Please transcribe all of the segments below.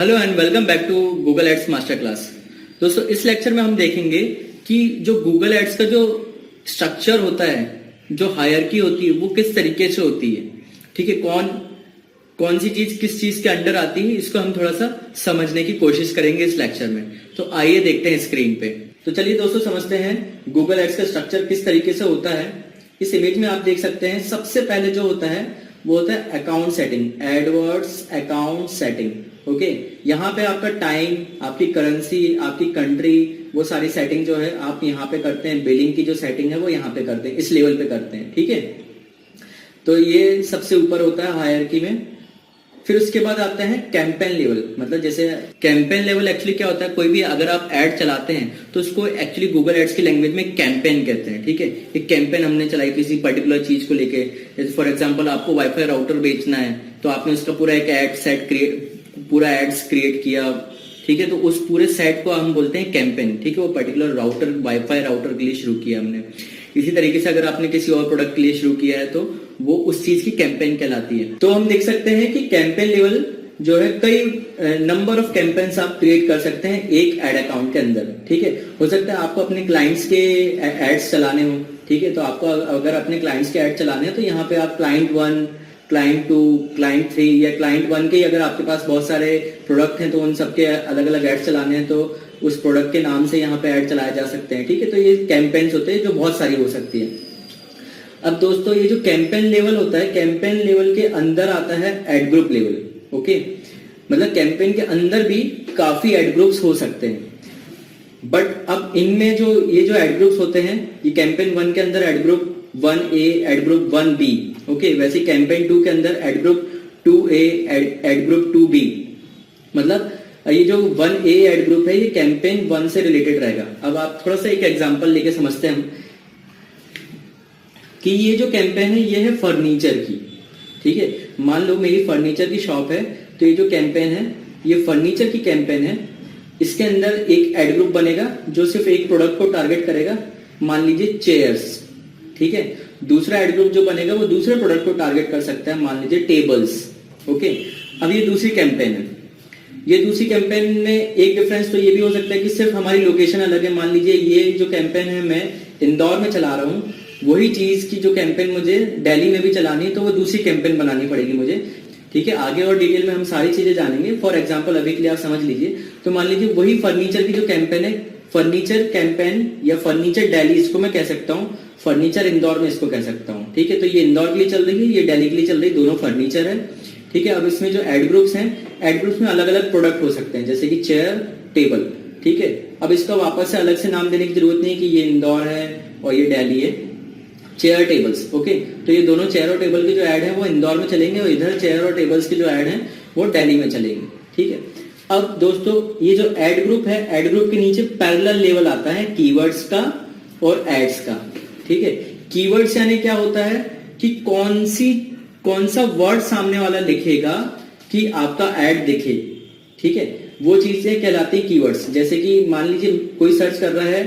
Hello and welcome back to Google Ads master class. दोस्तों इस lecture में हम देखेंगे कि जो गूगल एड्स का जो स्ट्रक्चर होता है, जो हायरार्की होती है, वो किस तरीके से होती है। ठीक है, कौन कौन सी चीज किस चीज के अंडर आती है, इसको हम थोड़ा सा समझने की कोशिश करेंगे इस लेक्चर में। तो आइए देखते हैं स्क्रीन पे। तो चलिए दोस्तों समझते हैं गूगल एड्स का स्ट्रक्चर किस तरीके से होता है। इस इमेज में आप देख सकते हैं सबसे पहले जो होता है वो होता है account setting, Edwards account setting. Okay, यहाँ पे आपका टाइम, आपकी करेंसी, आपकी कंट्री, वो सारी सेटिंग जो है आप यहाँ पे करते हैं। बिलिंग की जो सेटिंग है वो यहाँ पे करते हैं, इस लेवल पे करते हैं। ठीक है, तो ये सबसे ऊपर होता है हायरार्की में। फिर उसके बाद आता है कैंपेन लेवल। मतलब जैसे कैंपेन लेवल एक्चुअली क्या होता है, कोई भी अगर आप एड चलाते हैं तो उसको एक्चुअली गूगल एड्स की लैंग्वेज में कैंपेन कहते हैं। ठीक है, एक कैंपेन हमने चलाई किसी पर्टिकुलर चीज को लेके। जैसे फॉर एग्जांपल आपको वाईफाई राउटर बेचना है तो आपने उसका पूरा एक एड सेट पूरा एड्स क्रिएट किया। ठीक है, तो उस पूरे सेट को हम बोलते हैं कैंपेन। ठीक है, वो पर्टिकुलर राउटर, वाईफाई राउटर के लिए शुरू किया हमने। इसी तरीके से अगर आपने किसी और प्रोडक्ट के लिए शुरू किया है तो वो उस चीज की कैंपेन कहलाती है। तो हम देख सकते हैं कि कैंपेन लेवल जो है, कई नंबर ऑफ कैंपेन्स आप क्रिएट कर सकते हैं एक एड अकाउंट के अंदर। ठीक है, हो सकता है आपको अपने क्लाइंट्स के एड्स चलाने हो। ठीक है, तो आपको अगर अपने क्लाइंट्स के एड चलाने हैं तो यहाँ पे आप क्लाइंट 1, क्लाइंट 2, क्लाइंट 3 या क्लाइंट 1 के अगर आपके पास बहुत सारे प्रोडक्ट हैं तो उन सबके अलग अलग एड चलाने हैं तो उस प्रोडक्ट के नाम से यहाँ पे ऐड चलाए जा सकते हैं। ठीक है, तो ये कैंपेन्स होते हैं जो बहुत सारी हो सकती है। अब दोस्तों ये जो कैंपेन लेवल होता है, कैंपेन लेवल के अंदर आता है एड ग्रुप लेवल। ओके, मतलब कैंपेन के अंदर भी काफी एड ग्रुप्स हो सकते हैं। बट अब इनमें जो ये जो एड ग्रुप्स होते हैं, ये कैंपेन 1 के अंदर ad group 1A, ad group 1B। Okay, वैसे कैंपेन 2 के अंदर ad group 2A, ad group 2B। मतलब ये जो 1A एड ग्रुप है ये कैंपेन 1 से रिलेटेड रहेगा। अब आप थोड़ा सा एक एग्जांपल लेके समझते हैं हम कि ये जो कैंपेन है ये है फर्नीचर की। ठीक है, मान लो मेरी फर्नीचर की शॉप है तो ये जो कैंपेन है ये फर्नीचर की कैंपेन है। इसके अंदर एक एड ग्रुप बनेगा जो सिर्फ एक प्रोडक्ट को टारगेट करेगा, मान लीजिए चेयर्स। ठीक है, दूसरा एड ग्रुप जो बनेगा वो दूसरे प्रोडक्ट को टारगेट कर सकता है, मान लीजिए टेबल्स। ओके, अब ये दूसरी कैंपेन है। ये दूसरी कैंपेन में एक डिफरेंस तो ये भी हो सकता है कि सिर्फ हमारी लोकेशन अलग है। मान लीजिए ये जो कैंपेन है मैं इंदौर में चला रहा हूँ, वही चीज की जो कैंपेन मुझे दिल्ली में भी चलानी है तो वो दूसरी कैंपेन बनानी पड़ेगी मुझे। ठीक है, आगे और डिटेल में हम सारी चीजें जानेंगे। फॉर एग्जांपल अभी के लिए आप समझ लीजिए, तो मान लीजिए वही फर्नीचर की जो कैंपेन है, फर्नीचर कैंपेन या फर्नीचर दिल्ली इसको मैं कह सकता हूँ, फर्नीचर इंदौर में इसको कह सकता हूँ। ठीक है, तो ये इंदौर के लिए चल रही है, ये दिल्ली के लिए चल रही है, दोनों फर्नीचर है। ठीक है, अब इसमें जो एड ग्रुप्स हैं, एड ग्रुप्स में अलग अलग प्रोडक्ट हो सकते हैं जैसे कि चेयर, टेबल। ठीक है, अब इसका वापस से अलग से नाम देने की जरूरत नहीं कि ये इंदौर है और ये दिल्ली है, चेयर टेबल्स। ओके, तो ये दोनों चेयर और टेबल के जो ऐड है वो इंदौर में चलेंगे और इधर चेयर और टेबल्स के जो ऐड है वो दिल्ली में चलेंगे। ठीक है, अब दोस्तों ये जो ऐड ग्रुप है, ऐड ग्रुप के नीचे पैरेलल लेवल आता है कीवर्ड्स का और एड्स का। ठीक है, कीवर्ड्स यानी क्या होता है कि कौन सा वर्ड सामने वाला लिखेगा कि आपका ऐड दिखे। ठीक है, वो चीजें कहलाती है कीवर्ड्स। जैसे कि मान लीजिए कोई सर्च कर रहा है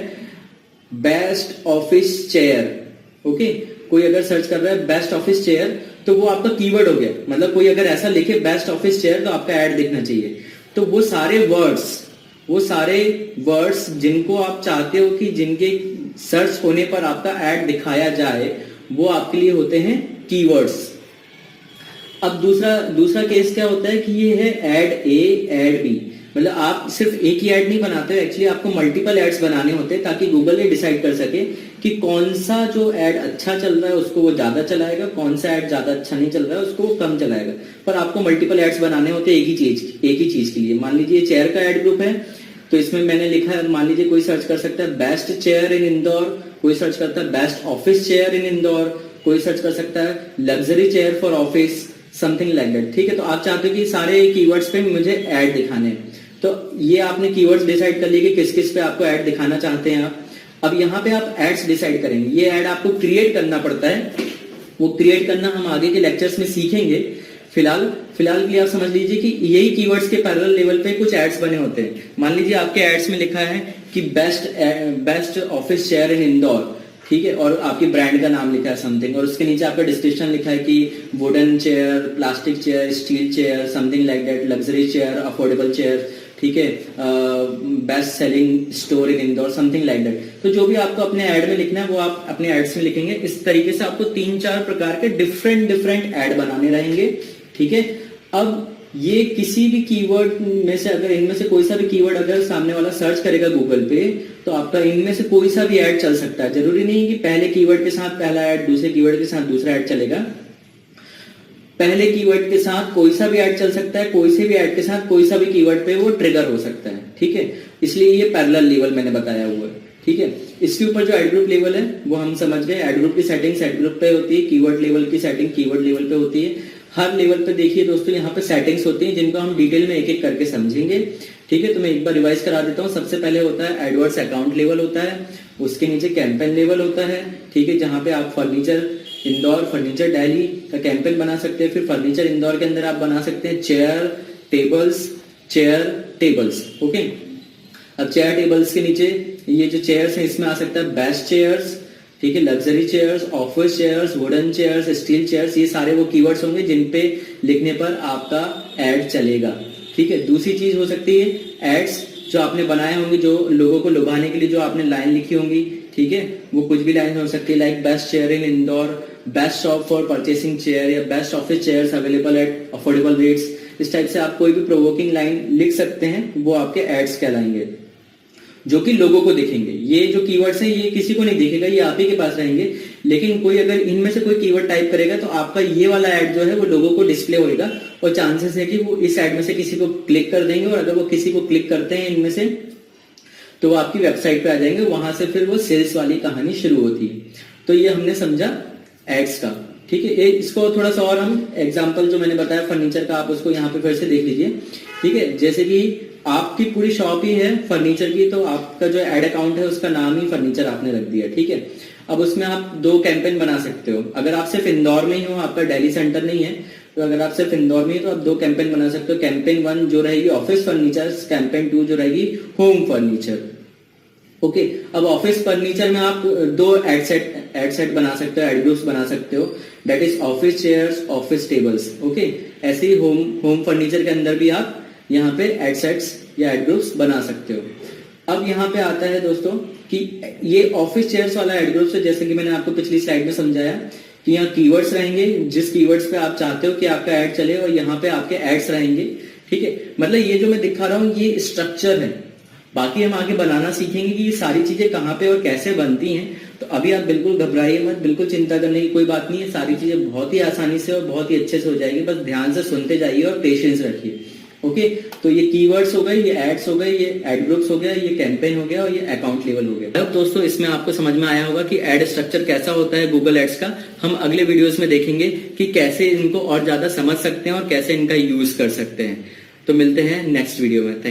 बेस्ट ऑफिस चेयर। ओके, कोई अगर सर्च कर रहा है बेस्ट ऑफिस चेयर तो वो आपका कीवर्ड हो गया। मतलब कोई अगर ऐसा लिखे बेस्ट ऑफिस चेयर तो आपका ऐड दिखना चाहिए। तो वो सारे वर्ड्स जिनको आप चाहते हो कि जिनके सर्च होने पर आपका ऐड दिखाया जाए वो आपके लिए होते हैं कीवर्ड्स। अब दूसरा केस क्या होता है कि ये है ऐड ए, ऐड बी। मतलब आप सिर्फ एक ही ऐड नहीं बनाते हो, एक्चुअली आपको मल्टीपल एड्स बनाने होते हैं ताकि गूगल ये डिसाइड कर सके कि कौन सा जो ऐड अच्छा चल रहा है उसको वो ज्यादा चलाएगा, कौन सा ऐड ज्यादा अच्छा नहीं चल रहा है उसको वो कम चलाएगा। पर आपको मल्टीपल एड्स बनाने होते हैं एक ही चीज के लिए। मान लीजिए चेयर का ऐड ग्रुप है तो इसमें मैंने लिखा है, मान लीजिए कोई सर्च कर सकता है बेस्ट चेयर इन इंदौर, कोई सर्च करता है best office chair in Indore, कोई सर्च कर सकता है luxury chair for office, something like that. ठीक है, तो आप चाहते हो कि सारे कीवर्ड्स पे मुझे ऐड दिखाने हैं, तो ये आपने कीवर्ड्स डिसाइड कर लिए कि किस किस पे आपको ऐड दिखाना चाहते हैं आप। अब यहाँ पे आप एड्स डिसाइड करेंगे। ये ऐड आपको क्रिएट करना पड़ता है, वो क्रिएट करना हम आगे के लेक्चर्स में सीखेंगे। फिलहाल के लिए आप समझ लीजिए कि यही कीवर्ड्स के पैरेलल लेवल पे कुछ एड्स बने होते हैं। मान लीजिए आपके एड्स में लिखा है कि best office chair in Indore, ठीक है, और आपकी ब्रांड का नाम लिखा है समथिंग, और उसके नीचे आपका डिस्क्रिप्शन लिखा है कि wooden chair, plastic chair, steel chair, something like that, luxury chair, affordable chair, ठीक है, best selling store in Indore, something like that. तो जो भी आपको अपने ऐड में लिखना है वो आप अपने एड्स में लिखेंगे। इस तरीके से आपको 3-4 प्रकार के डिफरेंट ऐड बनाने रहेंगे, ठीक है। अब ये किसी भी कीवर्ड में से, अगर इनमें से कोई सा भी कीवर्ड अगर सामने वाला सर्च करेगा गूगल पे, तो आपका इनमें से कोई सा भी ऐड चल सकता है। जरूरी नहीं कि पहले कीवर्ड के साथ पहला ऐड, दूसरे कीवर्ड के साथ दूसरा ऐड चलेगा। पहले कीवर्ड के साथ कोई सा भी ऐड चल सकता है, कोई से भी ऐड के साथ कोई सा भी कीवर्ड पे वो ट्रिगर हो सकता है, ठीक है। इसलिए ये पैरेलल लेवल मैंने बताया हुआ है, ठीक है। इसके ऊपर जो एड ग्रुप लेवल है वो हम समझ गए। एड ग्रुप की सेटिंग एड ग्रुप पे होती है, कीवर्ड लेवल की सेटिंग कीवर्ड लेवल पे होती है। हर लेवल पे देखिए दोस्तों यहाँ पे सेटिंग्स होती हैं जिनको हम डिटेल में एक एक करके समझेंगे, ठीक है। तो मैं एक बार रिवाइज करा देता हूँ। सबसे पहले होता है एडवर्ड्स अकाउंट लेवल होता है, उसके नीचे कैंपेन लेवल होता है, ठीक है, जहाँ पे आप फर्नीचर इंदौर, फर्नीचर दिल्ली का कैंपेन बना सकते हैं। फिर फर्नीचर इंदौर के अंदर आप बना सकते हैं चेयर टेबल्स, ओके। अब चेयर टेबल्स के नीचे ये जो चेयर्स है इसमें आ सकता है बेस्ट चेयर्स, ठीक है, luxury chairs, office chairs, wooden chairs, steel chairs, ये सारे वो कीवर्ड्स होंगे जिन पे लिखने पर आपका एड चलेगा, ठीक है। दूसरी चीज हो सकती है एड्स जो आपने बनाए होंगे, जो लोगों को लुभाने के लिए जो आपने लाइन लिखी होंगी, ठीक है, वो कुछ भी लाइन हो सकती है, like best chair in Indore, best shop for purchasing chair, या best office chairs available at affordable rates. इस टाइप से आप कोई भी प्रोवोकिंग लाइन लिख सकते हैं, वो आपके एड्स कहलाएंगे, जो कि लोगों को दिखेंगे। ये जो कीवर्ड्स हैं ये किसी को नहीं दिखेगा, ये आप ही के पास रहेंगे। लेकिन कोई अगर इनमें से कोई कीवर्ड टाइप करेगा तो आपका ये वाला ऐड जो है वो लोगों को डिस्प्ले होगा, और चांसेस है कि वो इस ऐड में से किसी को क्लिक कर देंगे, और अगर वो किसी को क्लिक करते हैं इनमें से तो वो आपकी वेबसाइट पे आ जाएंगे, वहां से फिर वो सेल्स वाली कहानी शुरू होती है। तो ये हमने समझा एड्स का, ठीक है। इसको थोड़ा सा और हम एग्जांपल जो मैंने बताया फर्नीचर का, आप उसको यहाँ पे फिर से देख लीजिए, ठीक है। जैसे कि आपकी पूरी शॉप ही है फर्नीचर की, तो आपका जो एड अकाउंट है उसका नाम ही फर्नीचर आपने रख दिया, ठीक है। अब उसमें आप 2 कैंपेन बना सकते हो। अगर आप सिर्फ इंदौर में ही हो, आपका दिल्ली सेंटर नहीं है, तो अगर आप सिर्फ इंदौर में ही तो आप 2 कैंपेन बना सकते हो। कैंपेन 1 जो रहेगी ऑफिस फर्नीचर, कैंपेन 2 जो रहेगी होम फर्नीचर, ओके। अब ऑफिस फर्नीचर में आप 2 एड सेट बना सकते हो, एड ग्रुप्स बना सकते हो, that is office chairs, office tables, okay. ऐसे ही होम फर्नीचर के अंदर भी आप यहाँ पे एड सेट्स या एड ग्रुप्स बना सकते हो। अब यहाँ पे आता है दोस्तों कि ये ऑफिस चेयर्स वाला एड ग्रुप्स है, जैसे कि मैंने आपको पिछली स्लाइड में समझाया कि यहाँ कीवर्ड्स रहेंगे, जिस कीवर्ड्स पे आप चाहते हो कि आपका ऐड चले, और यहाँ पे आपके एड्स रहेंगे, ठीक है। मतलब ये जो मैं दिखा रहा हूँ ये स्ट्रक्चर है, बाकी हम आगे बनाना सीखेंगे कि ये सारी चीजें कहाँ पे और कैसे बनती हैं। तो अभी आप बिल्कुल घबराइए मत, बिल्कुल चिंता करने की कोई बात नहीं है, सारी चीजें बहुत ही आसानी से और बहुत ही अच्छे से हो जाएगी। बस ध्यान से सुनते जाइए और पेशेंस रखिए, ओके। तो ये कीवर्ड्स हो गए, ये एड्स हो गए, ये एड ग्रुप्स हो गया, ये कैंपेन हो गया, और ये अकाउंट लेवल हो गया। अब दोस्तों इसमें आपको समझ में आया होगा कि एड स्ट्रक्चर कैसा होता है गूगल एड्स का। हम अगले वीडियोस में देखेंगे कि कैसे इनको और ज्यादा समझ सकते हैं और कैसे इनका यूज कर सकते हैं। तो मिलते हैं नेक्स्ट वीडियो में।